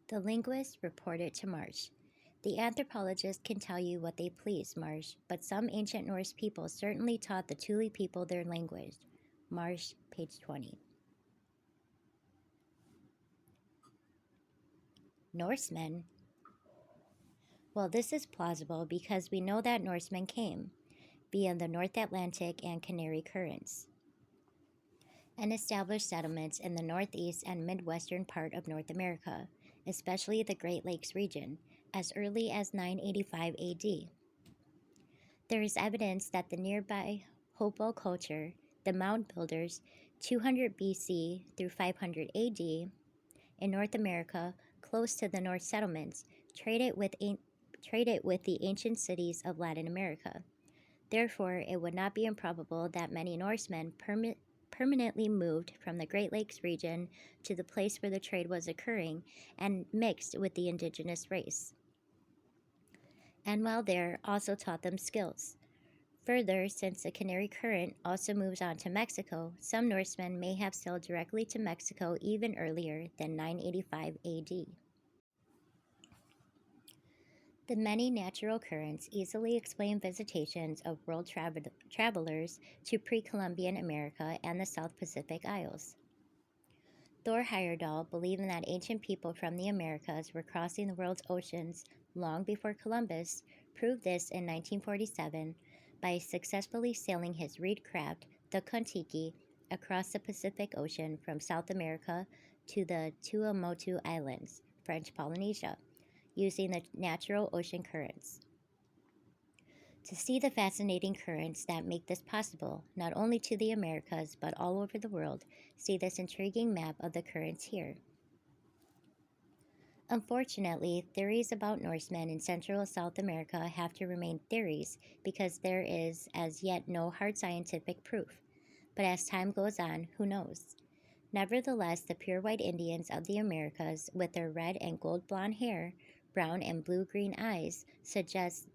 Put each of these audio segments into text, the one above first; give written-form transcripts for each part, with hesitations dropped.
The linguist reported to Marsh. The anthropologists can tell you what they please, Marsh, but some ancient Norse people certainly taught the Thule people their language. Marsh, page 20. Norsemen? Well, this is plausible because we know that Norsemen came via the North Atlantic and Canary currents and established settlements in the northeast and midwestern part of North America, especially the Great Lakes region, as early as 985 AD. There is evidence that the nearby Hopewell culture, the Mound Builders, 200 BC through 500 AD, in North America, close to the North settlements, traded with the ancient cities of Latin America. Therefore, it would not be improbable that many Norsemen permanently moved from the Great Lakes region to the place where the trade was occurring and mixed with the indigenous race. And while there, also taught them skills. Further, since the Canary Current also moves on to Mexico, some Norsemen may have sailed directly to Mexico even earlier than 985 AD. The many natural currents easily explain visitations of world travelers to pre-Columbian America and the South Pacific Isles. Thor Heyerdahl, believing that ancient people from the Americas were crossing the world's oceans long before Columbus, proved this in 1947 by successfully sailing his reed craft, the Kon-Tiki, across the Pacific Ocean from South America to the Tuamotu Islands, French Polynesia, using the natural ocean currents. To see the fascinating currents that make this possible, not only to the Americas but all over the world, see this intriguing map of the currents here. Unfortunately, theories about Norsemen in Central and South America have to remain theories because there is as yet no hard scientific proof. But as time goes on, who knows? Nevertheless, the pure white Indians of the Americas, with their red and gold blonde hair, brown and blue-green eyes,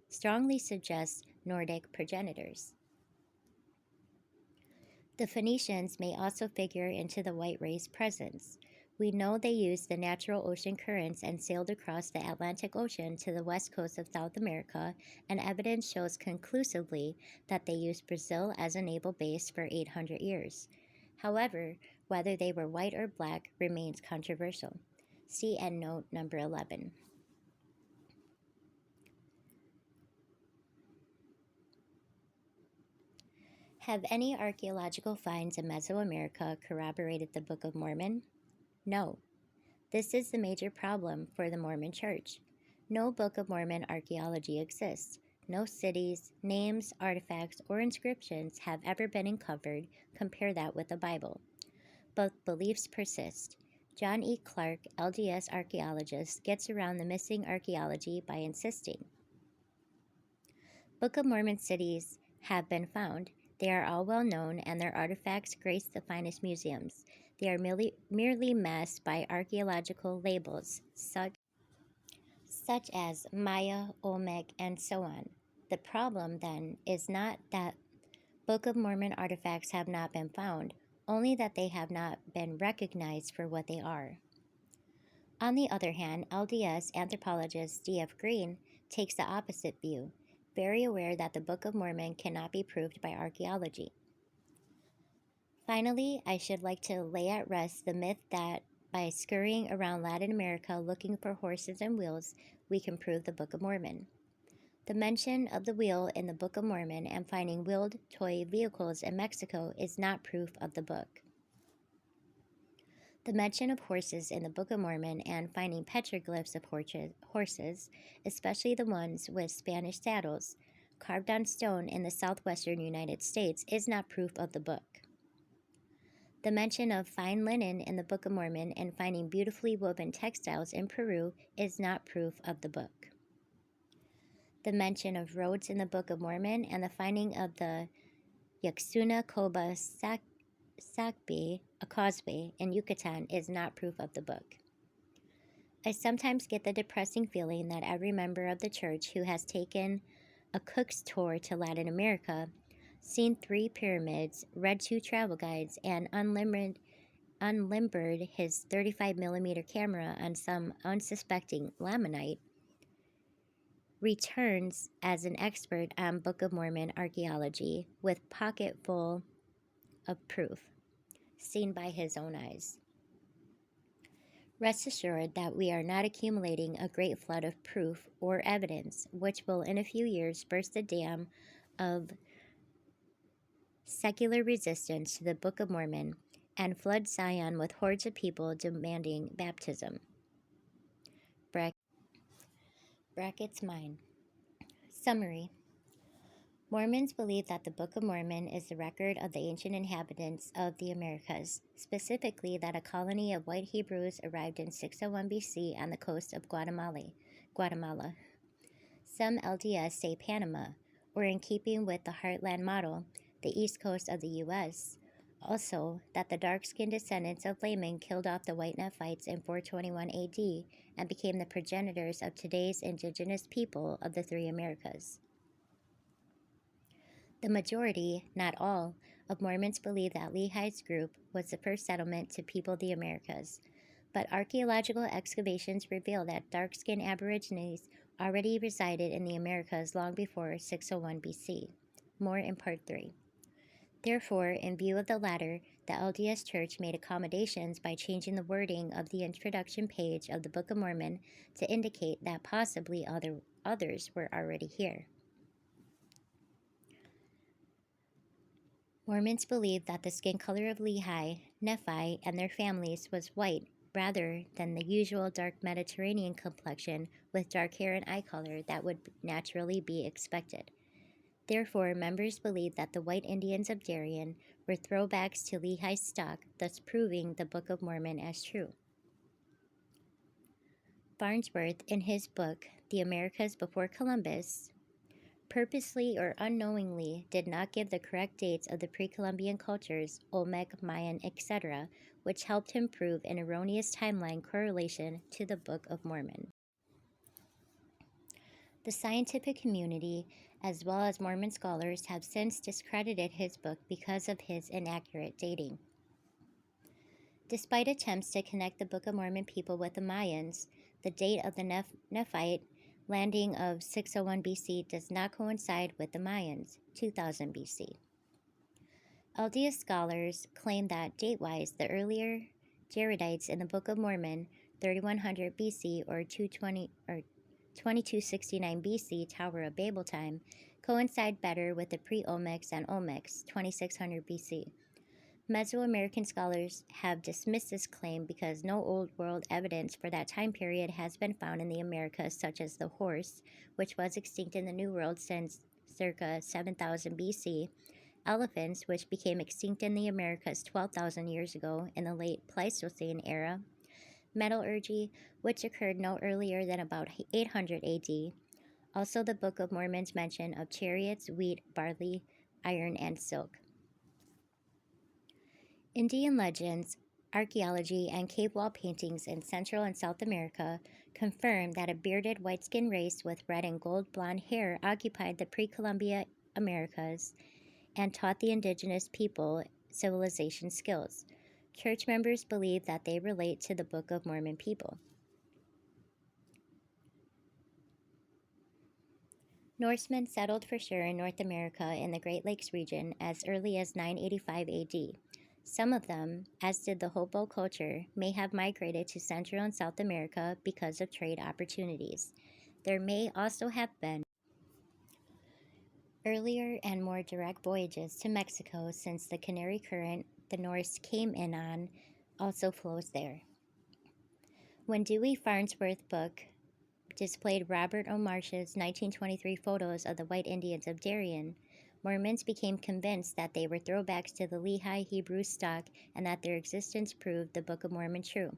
strongly suggest Nordic progenitors. The Phoenicians may also figure into the white race presence. We know they used the natural ocean currents and sailed across the Atlantic Ocean to the west coast of South America, and evidence shows conclusively that they used Brazil as a naval base for 800 years. However, whether they were white or black remains controversial. See endnote number 11. Have any archaeological finds in Mesoamerica corroborated the Book of Mormon? No. This is the major problem for the Mormon Church. No Book of Mormon archaeology exists. No cities, names, artifacts, or inscriptions have ever been uncovered. Compare that with the Bible. But beliefs persist. John E. Clark, LDS archaeologist, gets around the missing archaeology by insisting. Book of Mormon cities have been found. They are all well known, and their artifacts grace the finest museums. They are merely masked by archaeological labels, such as Maya, Olmec, and so on. The problem, then, is not that Book of Mormon artifacts have not been found, only that they have not been recognized for what they are. On the other hand, LDS anthropologist D.F. Green takes the opposite view, very aware that the Book of Mormon cannot be proved by archaeology. Finally, I should like to lay at rest the myth that by scurrying around Latin America looking for horses and wheels, we can prove the Book of Mormon. The mention of the wheel in the Book of Mormon and finding wheeled toy vehicles in Mexico is not proof of the book. The mention of horses in the Book of Mormon and finding petroglyphs of horses, especially the ones with Spanish saddles, carved on stone in the southwestern United States, is not proof of the book. The mention of fine linen in the Book of Mormon and finding beautifully woven textiles in Peru is not proof of the book. The mention of roads in the Book of Mormon and the finding of the Yaxuna Coba Sacbe, a causeway, in Yucatan is not proof of the book. I sometimes get the depressing feeling that every member of the church who has taken a cook's tour to Latin America, seen 3 pyramids, read 2 travel guides, and unlimited unlimbered his 35mm camera on some unsuspecting Lamanite, returns as an expert on Book of Mormon archaeology with pocket full of proof, seen by his own eyes. Rest assured that we are not accumulating a great flood of proof or evidence, which will in a few years burst the dam of secular resistance to the Book of Mormon and flood Zion with hordes of people demanding baptism. Brackets mine. Summary. Mormons believe that the Book of Mormon is the record of the ancient inhabitants of the Americas, specifically that a colony of white Hebrews arrived in 601 BC on the coast of Guatemala. Some LDS say Panama, or in keeping with the Heartland model, the east coast of the U.S. Also, that the dark-skinned descendants of Laman killed off the white Nephites in 421 AD and became the progenitors of today's indigenous people of the three Americas. The majority, not all, of Mormons believe that Lehi's group was the first settlement to people the Americas, but archaeological excavations reveal that dark-skinned Aborigines already resided in the Americas long before 601 BC. More in Part 3. Therefore, in view of the latter, the LDS Church made accommodations by changing the wording of the introduction page of the Book of Mormon to indicate that possibly others were already here. Mormons believe that the skin color of Lehi, Nephi, and their families was white rather than the usual dark Mediterranean complexion with dark hair and eye color that would naturally be expected. Therefore, members believe that the white Indians of Darien were throwbacks to Lehi's stock, thus proving the Book of Mormon as true. Farnsworth, in his book, The Americas Before Columbus, purposely or unknowingly did not give the correct dates of the pre-Columbian cultures, Olmec, Mayan, etc., which helped him prove an erroneous timeline correlation to the Book of Mormon. The scientific community, as well as Mormon scholars, have since discredited his book because of his inaccurate dating. Despite attempts to connect the Book of Mormon people with the Mayans, the date of the Nephite landing of 601 BC does not coincide with the Mayans, 2000 BC. LDS scholars claim that, date-wise, the earlier Jaredites in the Book of Mormon, 3100 BC or 2269 BC Tower of Babel time, coincide better with the pre-Olmecs and Olmecs, 2600 BC. Mesoamerican scholars have dismissed this claim because no Old World evidence for that time period has been found in the Americas, such as the horse, which was extinct in the New World since circa 7000 BC, elephants, which became extinct in the Americas 12,000 years ago in the late Pleistocene era, metallurgy, which occurred no earlier than about 800 AD, also the Book of Mormon's mention of chariots, wheat, barley, iron, and silk. Indian legends, archaeology, and cave wall paintings in Central and South America confirm that a bearded white-skinned race with red and gold blonde hair occupied the pre-Columbia Americas and taught the indigenous people civilization skills. Church members believe that they relate to the Book of Mormon people. Norsemen settled for sure in North America in the Great Lakes region as early as 985 AD. Some of them, as did the Hopo culture, may have migrated to Central and South America because of trade opportunities. There may also have been earlier and more direct voyages to Mexico since the Canary Current the Norse came in on also flows there. When Dewey Farnsworth's book displayed Robert O. Marsh's 1923 photos of the white Indians of Darien, Mormons became convinced that they were throwbacks to the Lehi Hebrew stock and that their existence proved the Book of Mormon true.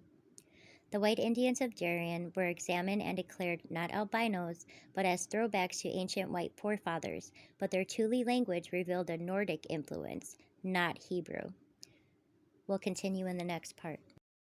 The white Indians of Darien were examined and declared not albinos, but as throwbacks to ancient white forefathers, but their Thule language revealed a Nordic influence, not Hebrew. We'll continue in the next part.